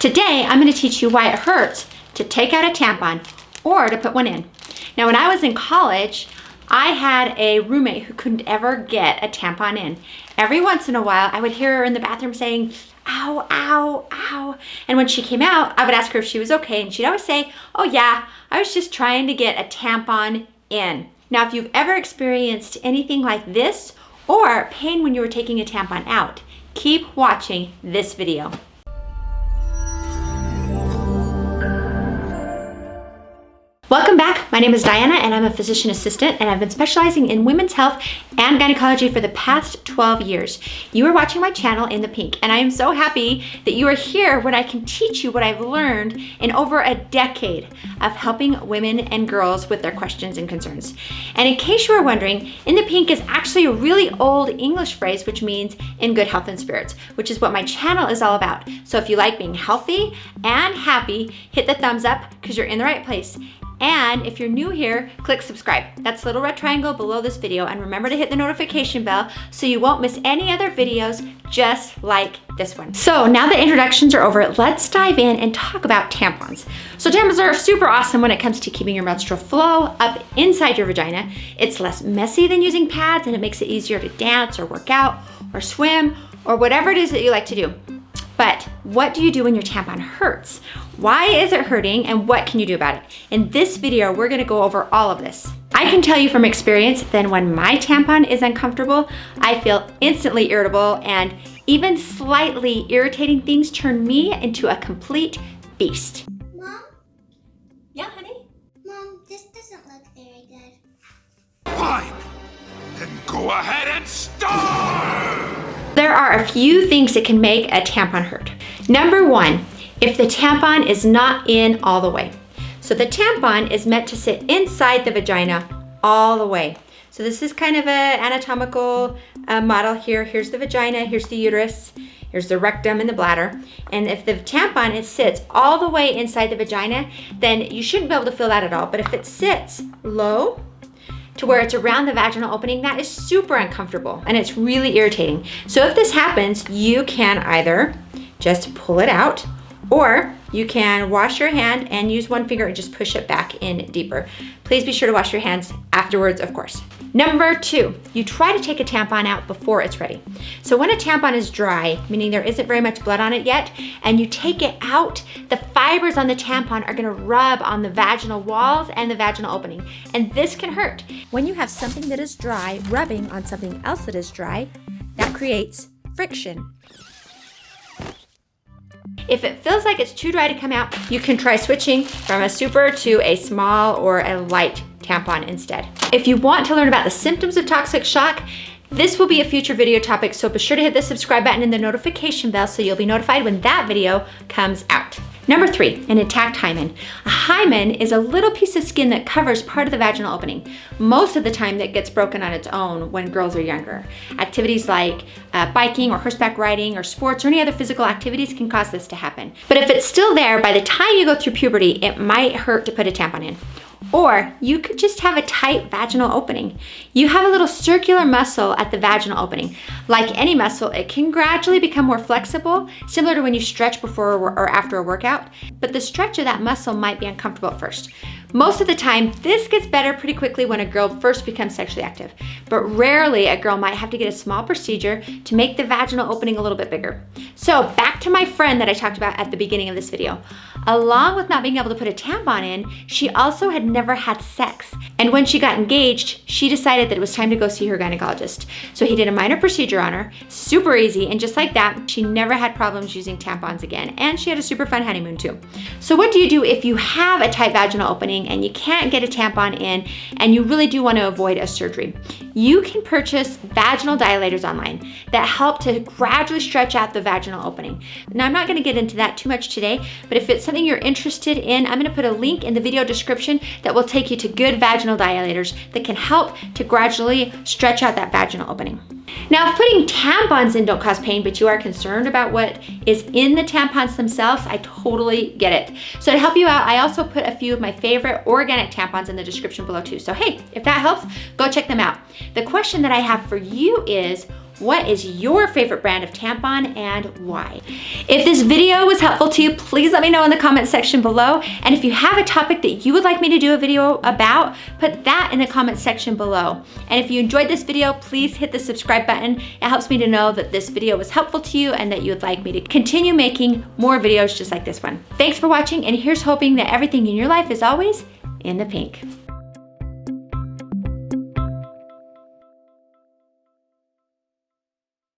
Today, I'm gonna teach you why it hurts to take out a tampon or to put one in. Now, when I was in college, I had a roommate who couldn't ever get a tampon in. Every once in a while, I would hear her in the bathroom saying, ow, ow, ow. And when she came out, I would ask her if she was okay, and she'd always say, oh yeah, I was just trying to get a tampon in. Now, if you've ever experienced anything like this or pain when you were taking a tampon out, keep watching this video. Welcome back. My name is Diana and I'm a physician assistant, and I've been specializing in women's health and gynecology for the past 12 years. You are watching my channel in the pink, and I am so happy that you are here when I can teach you what I've learned in over a decade of helping women and girls with their questions and concerns. And in case you are wondering, in the pink is actually a really old English phrase which means in good health and spirits, which is what my channel is all about. So if you like being healthy and happy, hit the thumbs up because you're in the right place. And if you're new here, click subscribe. That's the little red triangle below this video, and remember to hit the notification bell so you won't miss any other videos just like this one. So now that introductions are over, let's dive in and talk about tampons. So tampons are super awesome when it comes to keeping your menstrual flow up inside your vagina. It's less messy than using pads, and it makes it easier to dance or work out or swim or whatever it is that you like to do. But what do you do when your tampon hurts? Why is it hurting, and what can you do about it? In this video, we're gonna go over all of this. I can tell you from experience that when my tampon is uncomfortable, I feel instantly irritable, and even slightly irritating things turn me into a complete beast. Mom? Yeah, honey? Mom, this doesn't look very good. Fine, then go ahead and start! There are a few things that can make a tampon hurt. Number one, if the tampon is not in all the way. So the tampon is meant to sit inside the vagina all the way. So this is kind of an anatomical model here. Here's the vagina, here's the uterus, here's the rectum and the bladder. And if the tampon sits all the way inside the vagina, then you shouldn't be able to feel that at all. But if it sits low, to where it's around the vaginal opening, that is super uncomfortable and it's really irritating. So if this happens, you can either just pull it out, or you can wash your hand and use one finger and just push it back in deeper. Please be sure to wash your hands afterwards, of course. Number two, you try to take a tampon out before it's ready. So when a tampon is dry, meaning there isn't very much blood on it yet, and you take it out, the fibers on the tampon are gonna rub on the vaginal walls and the vaginal opening, and this can hurt. When you have something that is dry rubbing on something else that is dry, that creates friction. If it feels like it's too dry to come out, you can try switching from a super to a small or a light tampon instead. If you want to learn about the symptoms of toxic shock, this will be a future video topic, so be sure to hit the subscribe button and the notification bell so you'll be notified when that video comes out. Number three, an intact hymen. A hymen is a little piece of skin that covers part of the vaginal opening. Most of the time that gets broken on its own when girls are younger. Activities like biking or horseback riding or sports or any other physical activities can cause this to happen. But if it's still there by the time you go through puberty, it might hurt to put a tampon in. Or you could just have a tight vaginal opening. You have a little circular muscle at the vaginal opening. Like any muscle, it can gradually become more flexible, similar to when you stretch before or after a workout, but the stretch of that muscle might be uncomfortable at first. Most of the time, this gets better pretty quickly when a girl first becomes sexually active, but rarely a girl might have to get a small procedure to make the vaginal opening a little bit bigger. So back to my friend that I talked about at the beginning of this video. Along with not being able to put a tampon in, she also had never had sex. And when she got engaged, she decided that it was time to go see her gynecologist. So he did a minor procedure on her, super easy, and just like that, she never had problems using tampons again. And she had a super fun honeymoon too. So what do you do if you have a tight vaginal opening and you can't get a tampon in and you really do want to avoid a surgery? You can purchase vaginal dilators online that help to gradually stretch out the vaginal opening. Now, I'm not going to get into that too much today, but if it's something you're interested in, I'm going to put a link in the video description that will take you to good vaginal dilators that can help to gradually stretch out that vaginal opening. Now, if putting tampons in don't cause pain, but you are concerned about what is in the tampons themselves, I totally get it. So to help you out, I also put a few of my favorite organic tampons in the description below too. So hey, if that helps, go check them out. The question that I have for you is, what is your favorite brand of tampon and why? If this video was helpful to you, please let me know in the comment section below. And if you have a topic that you would like me to do a video about, put that in the comment section below. And if you enjoyed this video, please hit the subscribe button. It helps me to know that this video was helpful to you and that you would like me to continue making more videos just like this one. Thanks for watching, and here's hoping that everything in your life is always in the pink.